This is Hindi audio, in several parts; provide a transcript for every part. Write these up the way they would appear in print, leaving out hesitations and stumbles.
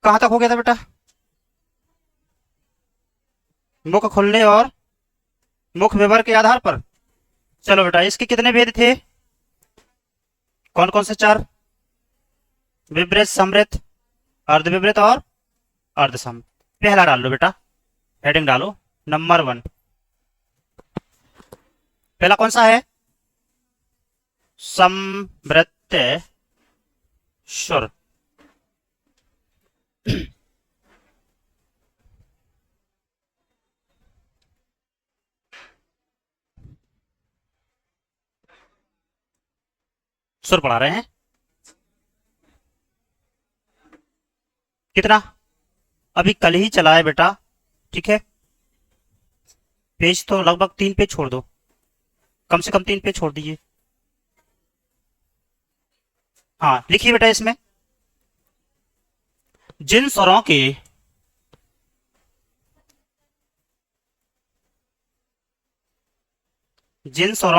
कहां तक हो गया था बेटा? मुख खुलने और मुख विवर के आधार पर। चलो बेटा, इसके कितने भेद थे? कौन कौन से चार? विवृत, समृत, अर्धविवृत और अर्धसम। पहला डाल लो बेटा, हेडिंग डालो नंबर 1। पहला कौन सा है? समृत्य सुर। सुर पढ़ा रहे हैं। कितना? अभी कल ही चला है बेटा, ठीक है। पेज तो लगभग 3 पेज छोड़ दो, कम से कम 3 पेज छोड़ दीजिए। हाँ लिखिए बेटा, इसमें जिन स्वरों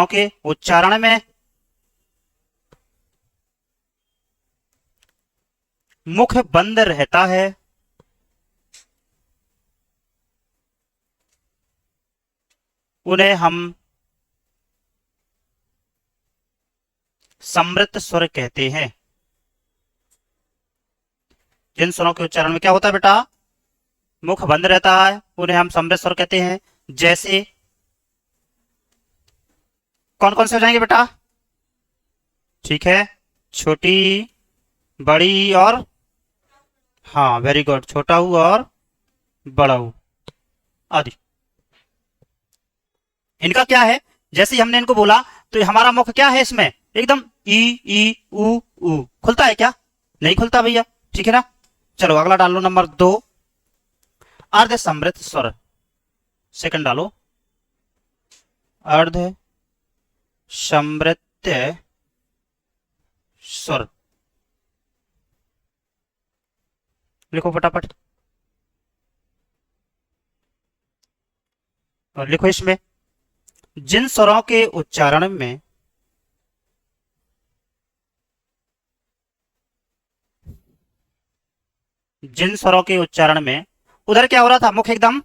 के उच्चारण में मुख बंद रहता है उन्हें हम समृत स्वर कहते हैं। जिन स्वरों के उच्चारण में क्या होता है बेटा? मुख बंद रहता है, उन्हें हम समृत स्वर कहते हैं। जैसे कौन कौन से हो जाएंगे बेटा? ठीक है, छोटी, बड़ी और, हाँ वेरी गुड, छोटा हु और बड़ा हु आदि। इनका क्या है? जैसे ही हमने इनको बोला तो हमारा मुख क्या है इसमें? एकदम ई उ खुलता है क्या? नहीं खुलता भैया, ठीक है ना। चलो अगला डाल लो नंबर 2, अर्ध समृत स्वर। सेकंड डालो, अर्ध समृत्य स्वर। लिखो फटाफट और लिखो इसमें जिन स्वरों के उच्चारण में उधर क्या हो रहा था? मुख एकदम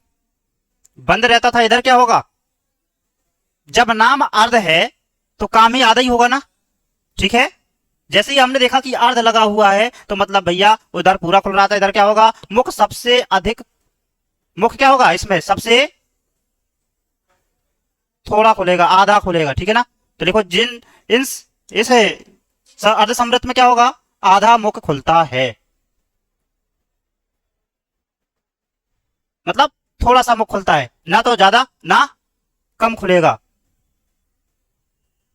बंद रहता था। इधर क्या होगा? जब नाम अर्ध है तो काम ही आधा ही होगा ना, ठीक है। जैसे ही हमने देखा कि अर्ध लगा हुआ है तो मतलब भैया उधर पूरा खुल रहा था, इधर क्या होगा? मुख सबसे अधिक, मुख क्या होगा इसमें? सबसे थोड़ा खुलेगा, आधा खुलेगा, ठीक है ना। तो देखो जिन इस अर्ध समृत में क्या होगा? आधा मुख खुलता है, मतलब थोड़ा सा मुख खुलता है, ना तो ज्यादा ना कम खुलेगा।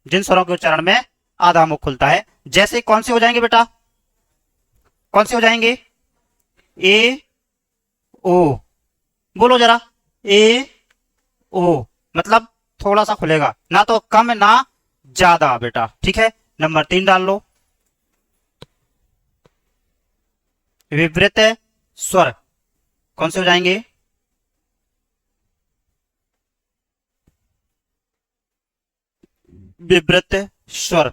जिन स्वरों के उच्चारण में आधा मुख खुलता है, जैसे कौन से हो जाएंगे बेटा? कौन से हो जाएंगे? ए ओ, बोलो जरा। ए ओ मतलब थोड़ा सा खुलेगा, ना तो कम ना ज्यादा बेटा, ठीक है। नंबर 3 डाल लो, विवृत स्वर। कौन से हो जाएंगे? विवृत स्वर।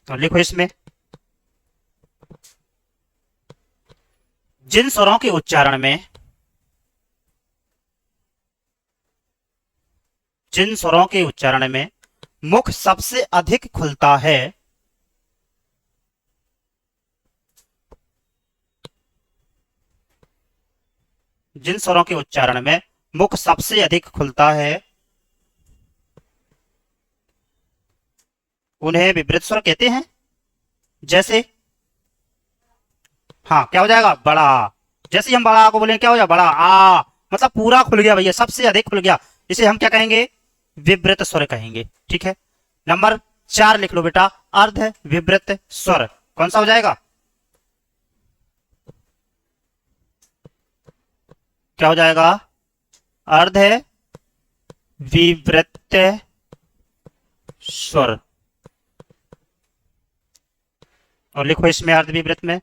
तो लिखो इसमें जिन स्वरों के उच्चारण में मुख सबसे अधिक खुलता है जिन स्वरों के उच्चारण में मुख सबसे अधिक खुलता है उन्हें विवृत स्वर कहते हैं। जैसे हाँ क्या हो जाएगा? बड़ा। जैसे हम बड़ा को बोलेंगे क्या हो जाएगा? बड़ा आ, मतलब पूरा खुल गया भैया, सबसे अधिक खुल गया। इसे हम क्या कहेंगे? विवृत स्वर कहेंगे, ठीक है। नंबर 4 लिख लो बेटा, अर्ध विवृत स्वर। कौन सा हो जाएगा? क्या हो जाएगा? अर्ध विवृत स्वर। और लिखो इसमें अर्ध विवृत में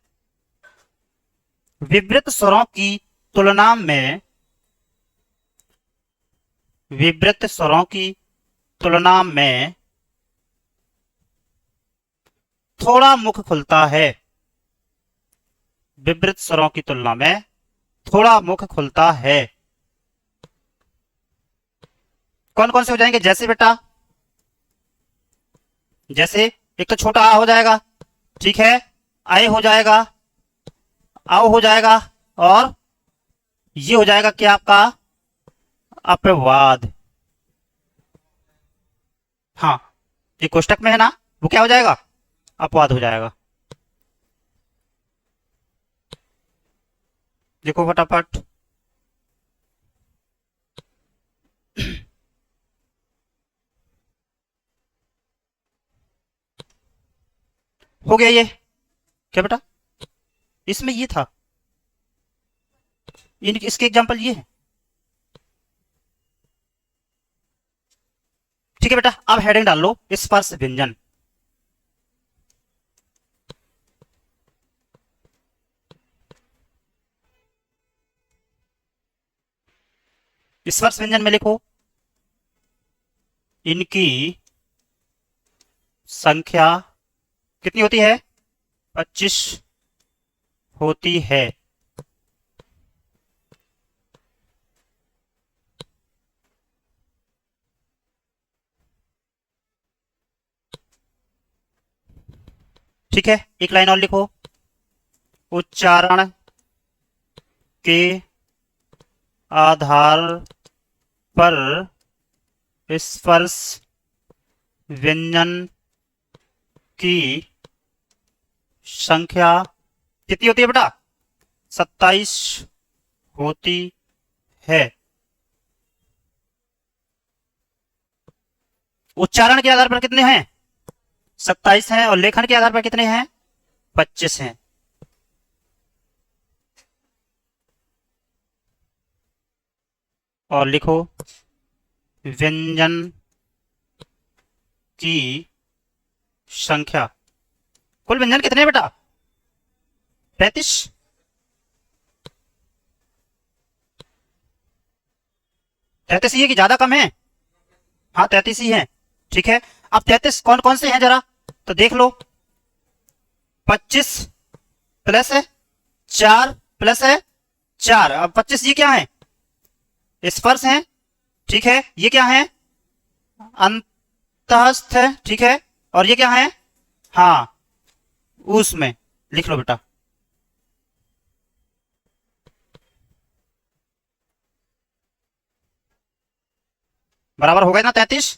विवृत स्वरों की तुलना में थोड़ा मुख खुलता है। विवृत स्वरों की तुलना में थोड़ा मुख खुलता है। कौन कौन से हो जाएंगे? जैसे बेटा, जैसे एक तो छोटा आ हो जाएगा, ठीक है, आए हो जाएगा, आओ हो जाएगा, और ये हो जाएगा क्या आपका अपवाद। हाँ, ये कोष्टक में है ना, वो क्या हो जाएगा? अपवाद हो जाएगा। देखो फटाफट, हो गया ये। क्या बेटा? इसमें ये था, इसके एग्जांपल ये है। ठीक है बेटा, अब हेडिंग डाल लो, स्पर्श व्यंजन। स्पर्श व्यंजन में लिखो, इनकी संख्या कितनी होती है? 25 होती है। ठीक है, एक लाइन और लिखो, उच्चारण के आधार पर स्पर्श व्यंजन की संख्या कितनी होती है बेटा? 27 होती है। उच्चारण के आधार पर कितने हैं? 27 हैं, और लेखन के आधार पर कितने हैं? 25 हैं। और लिखो, व्यंजन की संख्या, कुल व्यंजन कितने हैं बेटा? 33। 33 ही है कि ज्यादा कम है? हाँ, 33 ही है। ठीक है, अब 33 कौन कौन से हैं जरा तो देख लो। 25 प्लस है 4 प्लस है 4। अब 25 ये क्या है? स्पर्श है। ठीक है, ये क्या है? अंतस्थ है। ठीक है, और ये क्या है? हाँ, उसमें लिख लो बेटा। बराबर हो गया ना 33?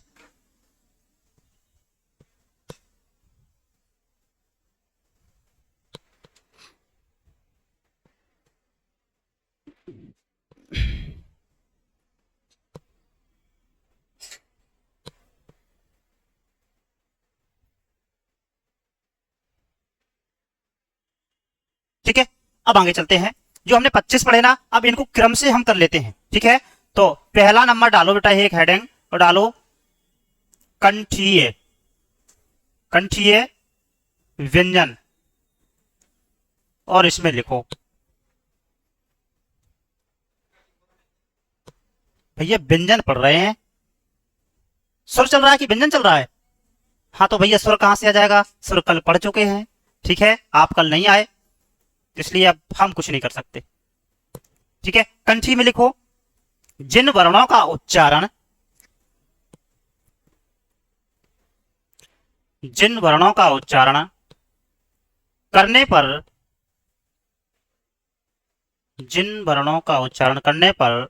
ठीक है, अब आगे चलते हैं। जो हमने 25 पढ़े ना, अब इनको क्रम से हम कर लेते हैं। ठीक है, तो पहला नंबर डालो बेटा, एक हेडिंग और डालो कंठीय, कंठीय व्यंजन, और इसमें लिखो भैया व्यंजन पढ़ रहे हैं, सुर चल रहा है कि व्यंजन चल रहा है? हाँ, तो भैया सुर कहां से आ जाएगा? सुर कल पढ़ चुके हैं। ठीक है, आप कल नहीं आए, इसलिए अब हम कुछ नहीं कर सकते। ठीक है, कंठी में लिखो, जिन वर्णों का उच्चारण, जिन वर्णों का उच्चारण करने पर, जिन वर्णों का उच्चारण करने पर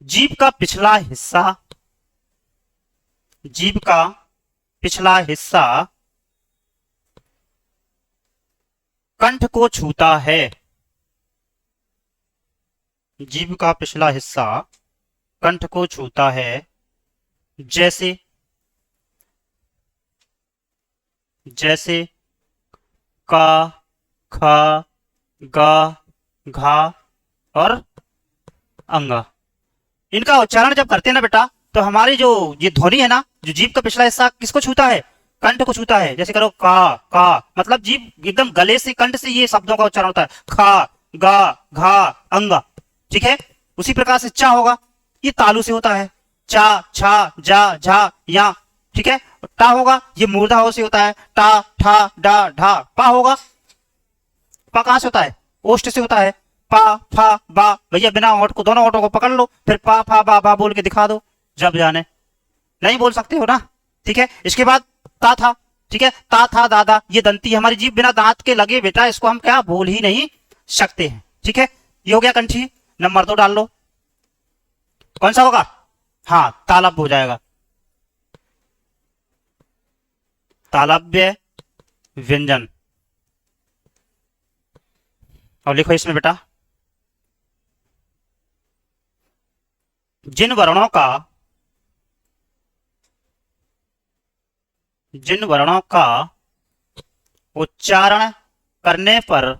जीभ का पिछला हिस्सा, जीभ का पिछला हिस्सा कंठ को छूता है, जीभ का पिछला हिस्सा कंठ को छूता है, जैसे, जैसे का, खा, गा, घा और अंगा। इनका उच्चारण जब करते हैं ना बेटा, तो हमारी जो ये ध्वनि है ना, जो जीभ का पिछला हिस्सा किसको छूता है? कंठ को छूता है। जैसे करो का, मतलब जीभ एकदम गले से, कंठ से ये शब्दों का उच्चारण होता है, खा, गा, घा, अंगा। ठीक है, उसी प्रकार से चा होगा, ये तालु से होता है, चा, छा, जा, झा, या। ठीक है, टा होगा, ये मूर्धा हो से होता है, टा, ठा, डा, ढा। पा होगा, पा कहां से होता है? ओष्ठ से होता है। पा फा बा, भैया बिना ओठ को, दोनों ओठों को पकड़ लो, फिर पा फा बा बोल के दिखा दो, जब जाने। नहीं बोल सकते हो ना, ठीक है। इसके बाद ता था, ठीक है, ता था दादा, ये दंती, हमारी जीभ बिना दांत के लगे बेटा, इसको हम क्या बोल ही नहीं सकते हैं, ठीक है। ये हो गया कंठी। नंबर 2 डाल लो, कौन सा होगा? हाँ, तालव्य हो जाएगा, तालव्य व्यंजन। और लिखो इसमें बेटा, जिन वर्णों का उच्चारण करने पर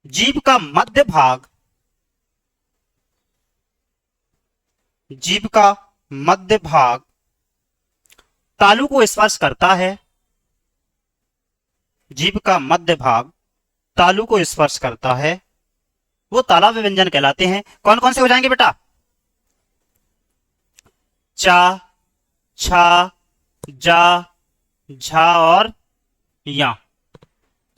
जीभ का मध्य भाग तालु को स्पर्श करता है, जीभ का मध्य भाग तालु को स्पर्श करता है, वो तालव्य व्यंजन कहलाते हैं। कौन कौन से हो जाएंगे बेटा? चा, छा, जा, झा और या।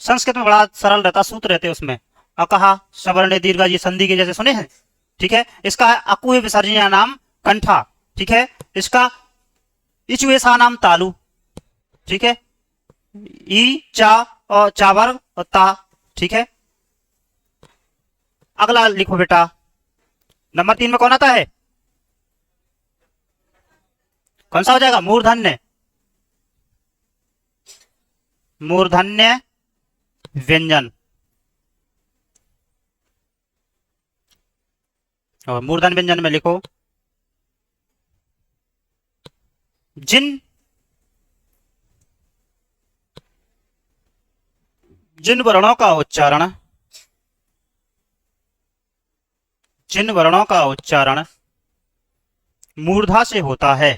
संस्कृत में बड़ा सरल रहता, सूत्र रहते उसमें, अकहा, सवर्ण, दीर्घ, ये संधि के जैसे सुने हैं, ठीक है। इसका है अकुह विसर्जनीय नाम कंठा, ठीक है। इसका इचुएसा नाम तालु, ठीक है। ई, चा और चावर्ग और ता, ठीक है। अगला लिखो बेटा, नंबर 3 में कौन आता है? कौन सा हो जाएगा? मूर्धन्य, मूर्धन्य व्यंजन। और मूर्धन्य व्यंजन में लिखो, जिन वर्णों का उच्चारण मूर्धा से होता है,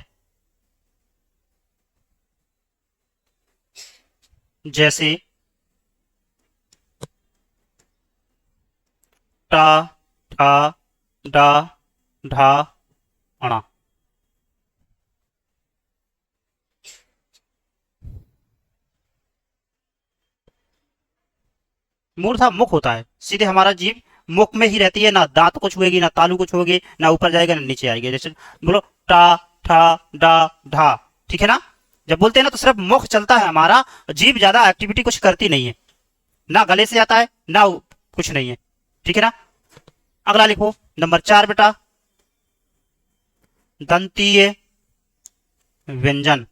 जैसे टा, ठा, डा, ढा, अणा। मूर्धा मुख होता है, सीधे हमारा जीभ मुख में ही रहती है, ना दांत को छुएगी, ना तालू को छुएगी, ना ऊपर जाएगा ना नीचे आएगी। जैसे बोलो टा, ठा, डा, ढा, ठीक है ना। जब बोलते हैं ना तो सिर्फ मुख चलता है हमारा, जीभ ज्यादा एक्टिविटी कुछ करती नहीं है, ना गले से आता है ना कुछ नहीं है, ठीक है ना। अगला लिखो, नंबर 4 बेटा, दंतीय व्यंजन।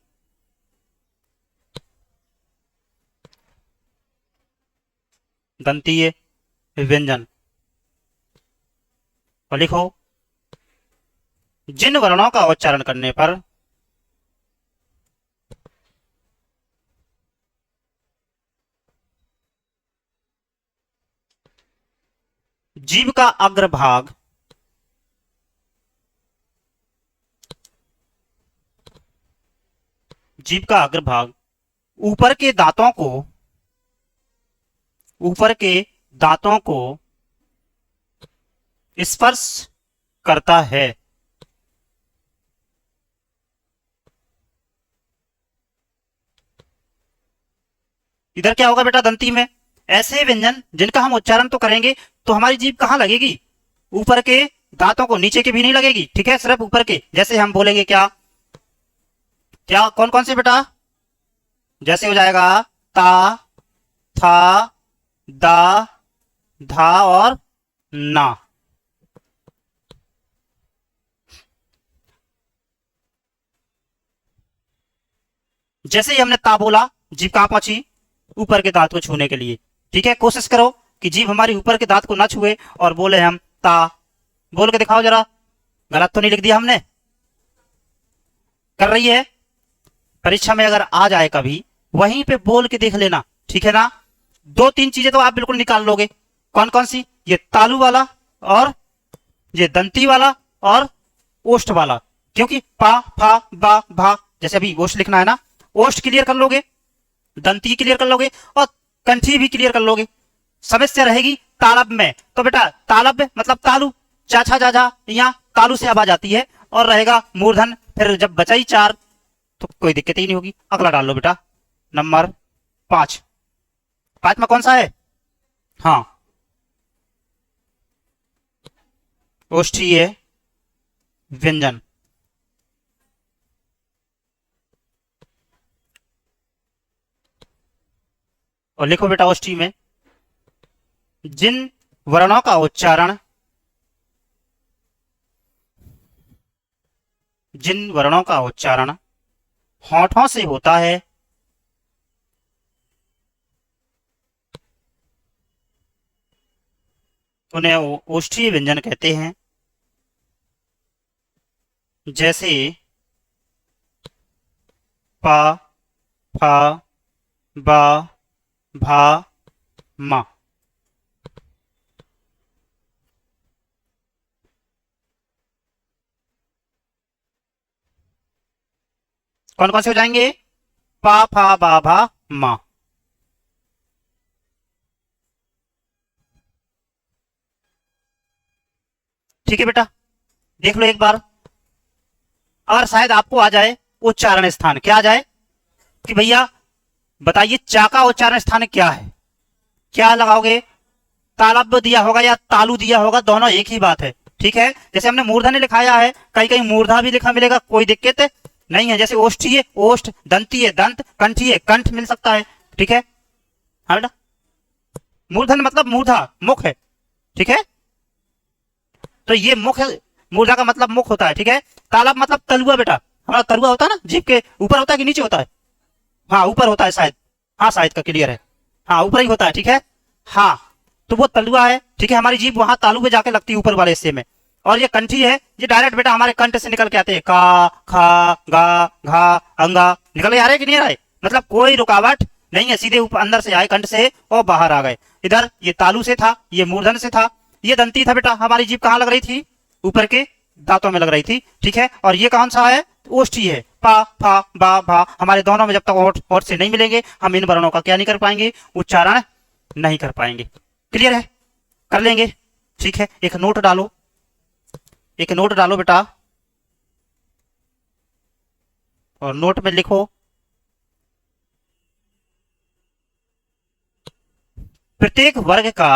दंतीय व्यंजन, और लिखो, जिन वर्णों का उच्चारण करने पर जीभ का अग्रभाग ऊपर के दांतों को स्पर्श करता है, इधर क्या होगा बेटा? दंती में ऐसे व्यंजन जिनका हम उच्चारण तो करेंगे तो हमारी जीभ कहां लगेगी? ऊपर के दांतों को, नीचे के भी नहीं लगेगी, ठीक है, सिर्फ ऊपर के। जैसे हम बोलेंगे क्या क्या, कौन कौन से बेटा? जैसे हो जाएगा ता, था, दा, धा और ना। जैसे ही हमने ता बोला, जीभ कहां पहुंची? ऊपर के दांत को छूने के लिए, ठीक है। कोशिश करो कि जीभ हमारी ऊपर के दांत को ना छुए और बोले हम ता। बोल के दिखाओ जरा, गलत तो नहीं लिख दिया हमने? कर रही है? परीक्षा में अगर आ जाए कभी, वहीं पे बोल के देख लेना, ठीक है ना। 2-3 चीजें तो आप बिल्कुल निकाल लोगे। कौन कौन सी? ये तालु वाला, और ये दंती वाला, और ओष्ठ वाला। क्योंकि पा, फा, बा, भा, जैसे अभी ओष्ठ लिखना है ना, ओष्ठ क्लियर कर लोगे, दंती क्लियर कर लोगे, और कंठी भी क्लियर कर लोगे। समस्या रहेगी तालव्य में, तो बेटा तालव्य मतलब तालु, चाछा जाजा, यहाँ तालु से आवाज आती है, और रहेगा मूर्धन, फिर जब बचा ही 4 तो कोई दिक्कत ही नहीं होगी। अगला डाल लो बेटा, नंबर 5। 5 में कौन सा है? हाँ, ओष्ठीय व्यंजन। और लिखो बेटा, ओष्ठी में जिन वर्णों का उच्चारण होठों से होता है उन्हें ओष्ठीय व्यंजन कहते हैं। जैसे पा, फा, बा, भा, मा। कौन कौन से हो जाएंगे? पा, फा, बा, भा, मा। ठीक है बेटा, देख लो एक बार। अगर शायद आपको आ जाए उच्चारण स्थान, क्या आ जाए कि भैया बताइए चा का उच्चारण स्थान क्या है, क्या लगाओगे? तालब दिया होगा या तालु दिया होगा, दोनों एक ही बात है। ठीक है, जैसे हमने मूर्धन्य लिखाया है, कहीं कहीं मूर्धा भी लिखा मिलेगा, कोई दिक्कत नहीं है। जैसे ओष्ठी है ओष्ठ, दंती है दंत, कंठी है कंठ मिल सकता है। ठीक है, हाँ बेटा, मूर्धन्य मतलब मूर्धा, मुख है। ठीक है, तो ये मुख, मूर्धा का मतलब मुख होता है। ठीक है, तालब मतलब तलुआ बेटा, हमारा तलुआ होता है ना, जीभ के ऊपर होता है कि नीचे होता है? हाँ ऊपर होता है शायद, हाँ शायद का क्लियर है, हाँ ऊपर ही होता है। ठीक है, हाँ तो वो तलुआ है। ठीक है, हमारी जीभ वहां तालू में जाके लगती है ऊपर वाले हिस्से में। और ये कंठी है, ये डायरेक्ट बेटा हमारे कंठ से निकल के आते हैं, का, खा, गा, घा, अंगा, निकल के आ रहे कि नहीं आ रहे? मतलब कोई रुकावट नहीं है, सीधे ऊपर अंदर से आए कंठ से और बाहर आ गए। इधर ये तालू से था, ये मूर्धन से था, ये दंती था बेटा, हमारी जीभ कहाँ लग रही थी? ऊपर के दांतों में लग रही थी। ठीक है, और ये कौन सा है? ओष्ठी है, पा, फा, बा, भा। हमारे दोनों में जब तक होठ होठ से नहीं मिलेंगे, हम इन वर्णों का क्या नहीं कर पाएंगे? उच्चारण नहीं कर पाएंगे। क्लियर है? कर लेंगे। ठीक है, एक नोट डालो, एक नोट डालो बेटा, और नोट में लिखो प्रत्येक वर्ग का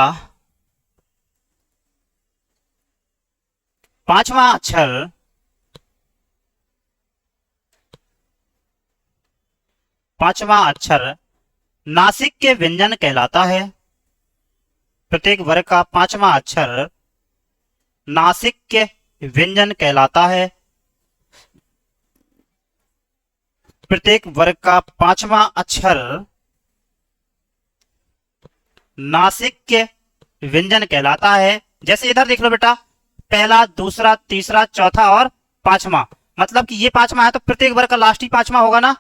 5वां अक्षर नासिक के व्यंजन कहलाता है। प्रत्येक वर्ग का 5वां अक्षर नासिक के व्यंजन कहलाता है। प्रत्येक वर्ग का 5वां अक्षर नासिक के व्यंजन कहलाता है। जैसे इधर देख लो बेटा, पहला, दूसरा, तीसरा, चौथा और 5वां, मतलब कि ये 5वां है तो प्रत्येक वर्ग का लास्ट ही 5वां होगा ना।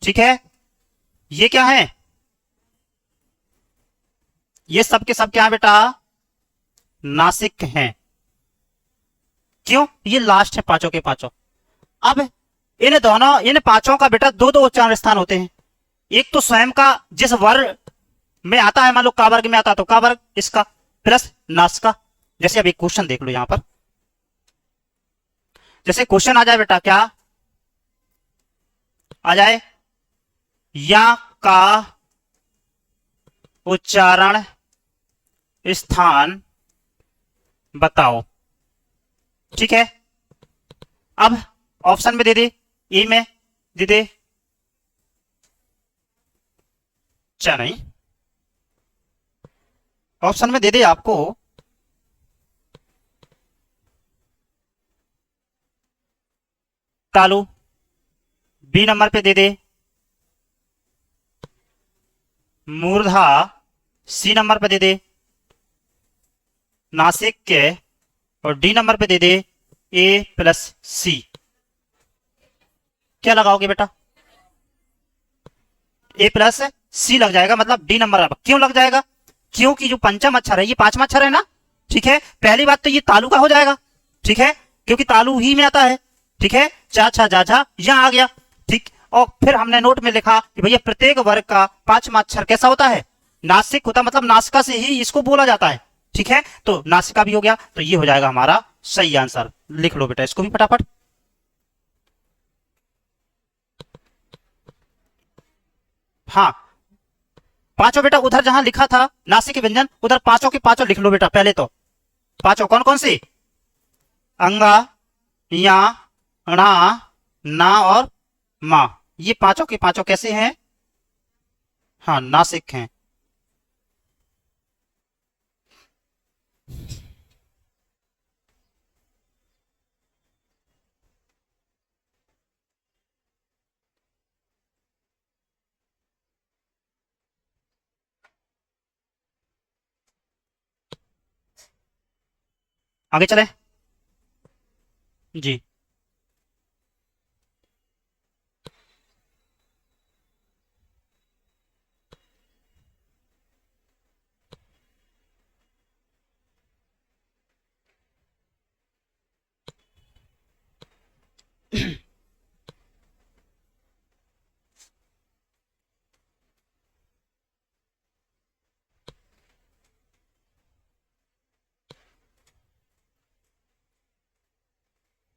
ठीक है, ये क्या है? ये सब के सब क्या है बेटा? नासिक हैं। क्यों? ये लास्ट है पांचों के पांचों। अब इन पांचों का बेटा दो दो उच्चारण स्थान होते हैं। एक तो स्वयं का जिस वर्ग में आता है, मान लो का वर्ग में आता है तो का वर्ग इसका प्लस नास का। जैसे अब एक क्वेश्चन देख लो यहां पर, जैसे क्वेश्चन आ जाए बेटा, क्या आ जाए? या का उच्चारण स्थान बताओ। ठीक है, अब ऑप्शन में दे दे, ए में दे दे, क्या नहीं, ऑप्शन में दे दे आपको तालु, बी नंबर पे दे दे मूर्धा, सी नंबर पे दे दे नासिक के, और डी नंबर पे दे दे ए प्लस सी। क्या लगाओगे बेटा? ए प्लस सी लग जाएगा, मतलब डी नंबर। क्यों लग जाएगा? क्योंकि जो पंचम अक्षर है ये 5वां अक्षर है ना। ठीक है, पहली बात तो ये तालु का हो जाएगा। ठीक है, क्योंकि तालु ही में आता है। ठीक है, चा छा जा झा यहां आ गया। ठीक, और फिर हमने नोट में लिखा कि भैया प्रत्येक वर्ग का 5वां अक्षर कैसा होता है? नासिक होता, मतलब नासिका से ही इसको बोला जाता है। ठीक है, तो नासिका भी हो गया, तो ये हो जाएगा हमारा सही आंसर। लिख लो बेटा इसको भी फटाफट। हाँ, पांचों बेटा उधर जहां लिखा था नासिक के व्यंजन, उधर पांचों के पांचों लिख लो बेटा। पहले तो पांचों कौन कौन सी? अंगा, या, णा, ना और मा। ये पांचों के पांचों कैसे हैं? हाँ, नासिक हैं। आगे चले जी।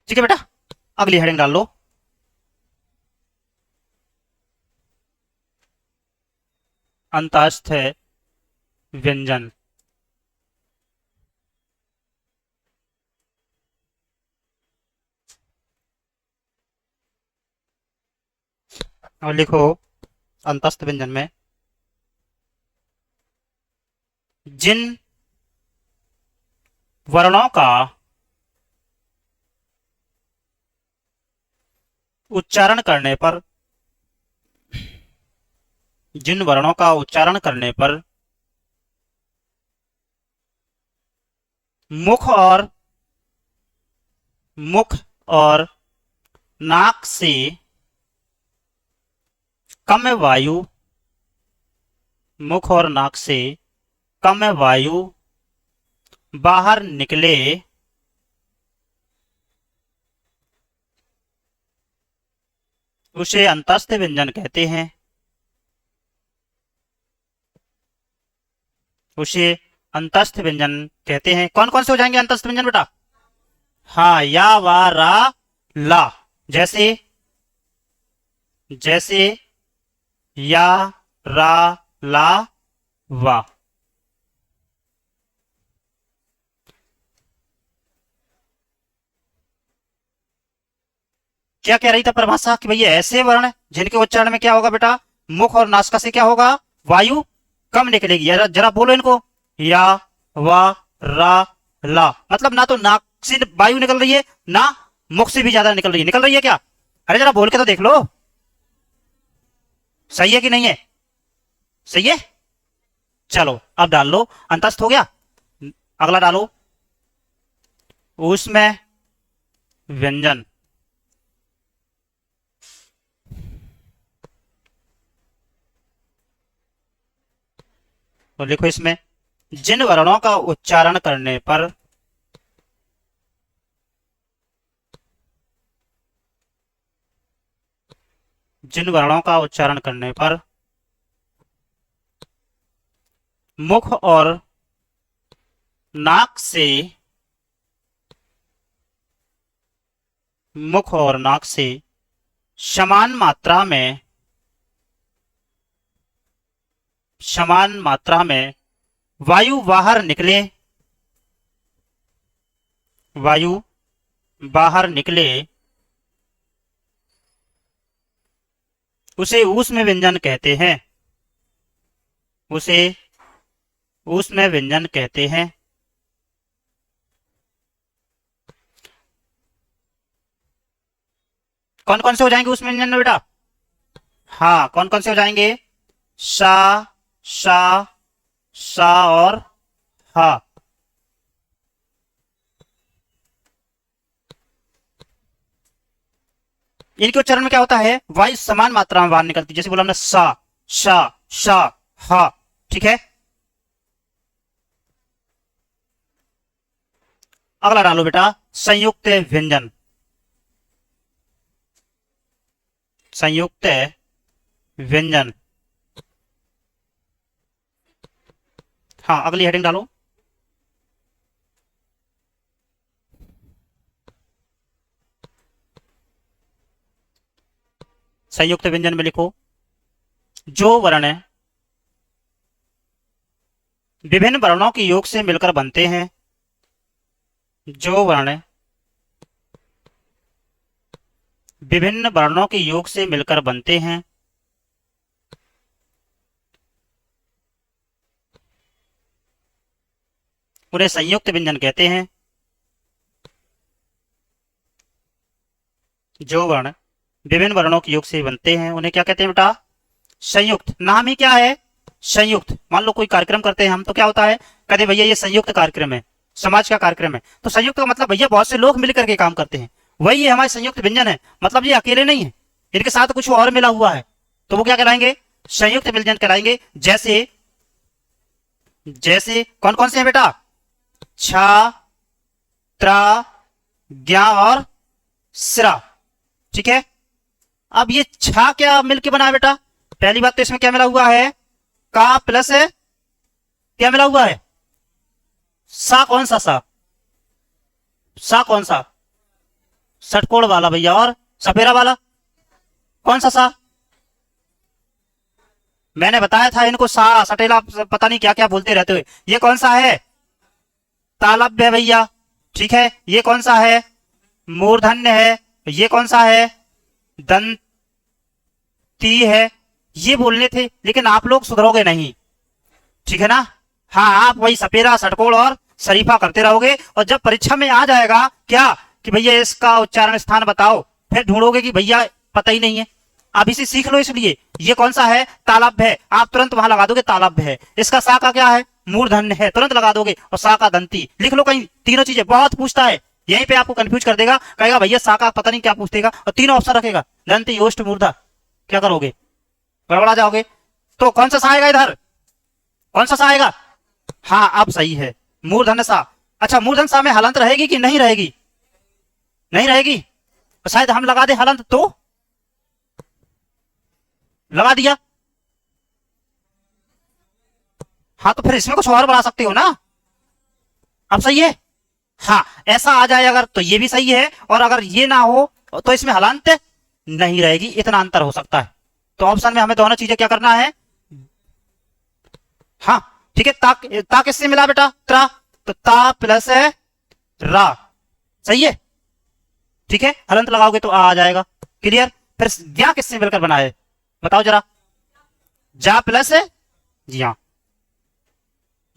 ठीक है बेटा, अगली हेडिंग डाल लो। अंतःस्थ व्यंजन। और लिखो अंतःस्थ व्यंजन में जिन वर्णों का उच्चारण करने पर, जिन वर्णों का उच्चारण करने पर मुख और मुख और नाक से कम वायु, मुख और नाक से कम वायु बाहर निकले, उसे अंतःस्थ व्यंजन कहते हैं। उसे अंतःस्थ व्यंजन कहते हैं। कौन कौन से हो जाएंगे अंतःस्थ व्यंजन बेटा? हाँ, या, वा, रा, ला। जैसे जैसे या, रा, ला, वा। क्या कह रही था परिभाषा कि भैया ऐसे वर्ण जिनके उच्चारण में क्या होगा बेटा? मुख और नासिका से क्या होगा? वायु कम निकलेगी। जरा जरा बोलो इनको। या, वा, रा, ला। मतलब ना तो नाक से वायु निकल रही है, ना मुख से भी ज्यादा निकल रही है। निकल रही है क्या? अरे जरा बोल के तो देख लो। सही है कि नहीं है? सही है। चलो अब डाल लो। अंतस्थ हो गया। अगला डालो उसमें व्यंजन। तो लिखो इसमें जिन वर्णों का उच्चारण करने पर जिन वर्णों का उच्चारण करने पर मुख और नाक से मुख और नाक से समान मात्रा में वायु बाहर निकले, वायु बाहर निकले, उसे ऊष्म व्यंजन कहते हैं। उसे ऊष्म व्यंजन कहते हैं। कौन कौन से हो जाएंगे ऊष्म व्यंजन में बेटा? हाँ, कौन कौन से हो जाएंगे? सा, सा, सा और हा। इनके उच्चारण में क्या होता है? वायु समान मात्रा में बाहर निकलती है। जैसे बोला हमने सा, शा, शा, हा। ठीक है। अगला डालो बेटा संयुक्त व्यंजन। संयुक्त व्यंजन। हाँ, अगली हेडिंग डालो। संयुक्त व्यंजन में लिखो जो वर्ण विभिन्न वर्णों के योग से मिलकर बनते हैं, जो वर्ण विभिन्न वर्णों के योग से मिलकर बनते हैं, उन्हें संयुक्त व्यंजन कहते हैं। जो वर्ण विभिन्न वर्णों के योग से बनते हैं उन्हें क्या कहते हैं बेटा? संयुक्त। नाम ही क्या है? संयुक्त। मान लो कोई कार्यक्रम करते हैं हम, तो क्या होता है? कहते भैया ये संयुक्त कार्यक्रम है, समाज का कार्यक्रम है। तो संयुक्त का मतलब भैया बहुत से लोग मिलकर के काम करते हैं, वही ये हमारे संयुक्त व्यंजन है। मतलब ये अकेले नहीं है, इनके साथ कुछ और मिला हुआ है, तो वो क्या कहलाएंगे? संयुक्त व्यंजन कहलाएंगे। जैसे जैसे कौन कौन से हैं बेटा? छा, त्रा, ज्ञा और स्रा। ठीक है। अब ये छा क्या मिलके बना है बेटा? पहली बात तो इसमें क्या मिला हुआ है? का प्लस है, क्या मिला हुआ है? सा। कौन सा सा? सा कौन सा? षटकोण वाला भैया। और सपेरा वाला कौन सा सा? मैंने बताया था इनको सा सटेला पता नहीं क्या क्या बोलते रहते हुए। ये कौन सा है? तालव्य है भैया। ठीक है। ये कौन सा है? मूर्धन्य है। ये कौन सा है? दंती है। ये बोलने थे, लेकिन आप लोग सुधरोगे नहीं। ठीक है ना? हाँ, आप वही सपेरा, षटकोण और शरीफा करते रहोगे, और जब परीक्षा में आ जाएगा क्या कि भैया इसका उच्चारण स्थान बताओ, फिर ढूंढोगे कि भैया पता ही नहीं है। अभी से सीख लो। इसलिए ये कौन सा है? तालव्य है। आप तुरंत वहां लगा दोगे तालव्य है। इसका सा का क्या है? मूर्धन्य है, तुरंत लगा दोगे। और सा का दंती लिख लो कहीं। तीनों चीजें बहुत पूछता है, यहीं पे आपको कंफ्यूज कर देगा। कहेगा भैया सा का पता नहीं क्या पूछेगा, और तीनों ऑप्शन रखेगा, दंती, ओष्ठ, मूर्धा। क्या करोगे? गड़बड़ा जाओगे। तो कौन सा सा आएगा इधर? कौन सा सा आएगा? हाँ, अब सही है, मूर्धन्य सा। अच्छा, मूर्धन्य सा में हलंत रहेगी कि नहीं रहेगी? नहीं रहेगी। तो शायद हम लगा दे हलंत, तो लगा दिया। हाँ, तो फिर इसमें कुछ और बढ़ा सकते हो ना। अब सही है। हाँ, ऐसा आ जाए अगर, तो ये भी सही है। और अगर ये ना हो तो इसमें हलंत नहीं रहेगी। इतना अंतर हो सकता है। तो ऑप्शन में हमें दोनों चीजें क्या करना है? हाँ, ठीक है। ता किससे मिला बेटा? त्रा। तो ता प्लस है रा। सही है। ठीक है। हलंत लगाओगे तो आ जाएगा। क्लियर। फिर ज्ञा किससे मिलकर बना है? बताओ जरा। जा प्लस है या,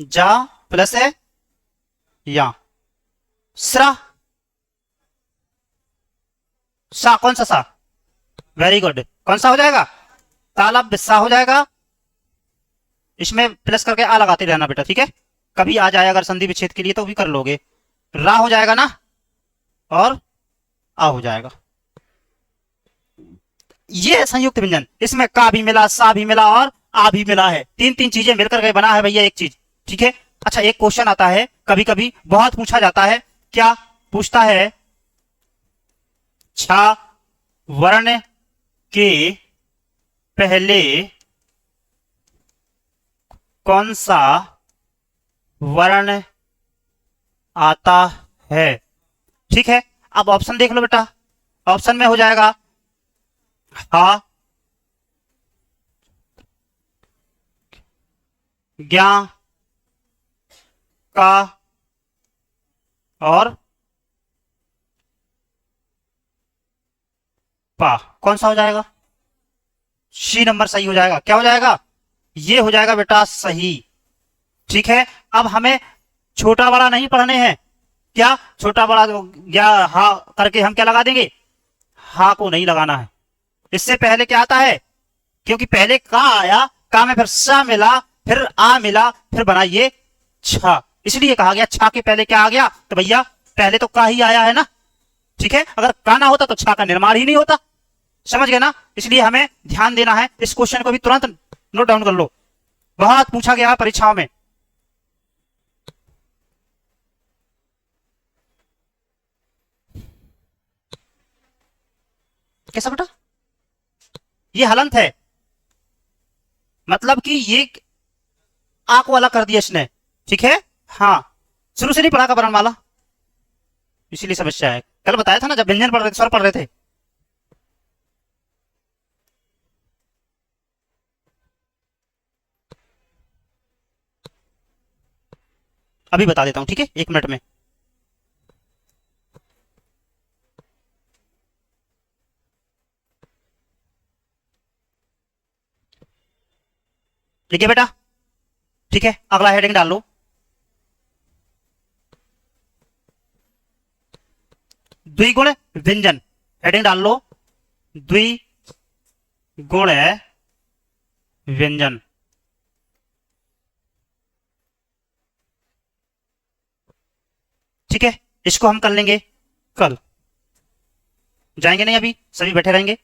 जा प्लस है या, स्रा। सा कौन सा सा? Very good. कौन सा हो जाएगा? तालव्य सा हो जाएगा। इसमें प्लस करके आ लगाते रहना बेटा। ठीक है। कभी आ जाए अगर संधि विच्छेद के लिए तो भी कर लोगे। रा हो जाएगा ना, और आ हो जाएगा। ये है संयुक्त व्यंजन। इसमें का भी मिला, सा भी मिला और आ भी मिला है। तीन तीन चीजें मिलकर के बना है भैया एक चीज। ठीक है। अच्छा, एक क्वेश्चन आता है कभी कभी, बहुत पूछा जाता है। क्या पूछता है? छा वर्ण के पहले कौन सा वर्ण आता है? ठीक है। अब ऑप्शन देख लो बेटा। ऑप्शन में हो जाएगा हा, ज्ञा, का और पा। कौन सा हो जाएगा? सी नंबर सही हो जाएगा। क्या हो जाएगा? ये हो जाएगा बेटा सही। ठीक है। अब हमें छोटा बड़ा नहीं पढ़ने हैं। क्या छोटा बड़ा या हा करके हम क्या लगा देंगे? हा को नहीं लगाना है। इससे पहले क्या आता है? क्योंकि पहले का आया, का में फिर सा मिला, फिर आ मिला, फिर बनाइए छा। इसलिए कहा गया छा के पहले क्या आ गया? तो भैया पहले तो का ही आया है ना। ठीक है। अगर का ना होता तो छा का निर्माण ही नहीं होता। समझ गए ना? इसलिए हमें ध्यान देना है। इस क्वेश्चन को भी तुरंत नोट डाउन कर लो, बहुत पूछा गया है परीक्षाओं में। कैसा बेटा? ये हलंत है, मतलब कि ये आ को अलग कर दिया इसने। ठीक है। हाँ, शुरू से नहीं पढ़ा का वर्णमाला, इसीलिए समस्या है। कल बताया था ना जब व्यंजन पढ़ रहे थे, स्वर पढ़ रहे थे। अभी बता देता हूं, ठीक है, 1 मिनट में। ठीक है बेटा, ठीक है, अगला हेडिंग डाल लो। द्विगुण व्यंजन, हेडिंग डाल लो, द्विगुण व्यंजन। ठीक है, इसको हम कर लेंगे कल, जाएंगे नहीं, अभी सभी बैठे रहेंगे।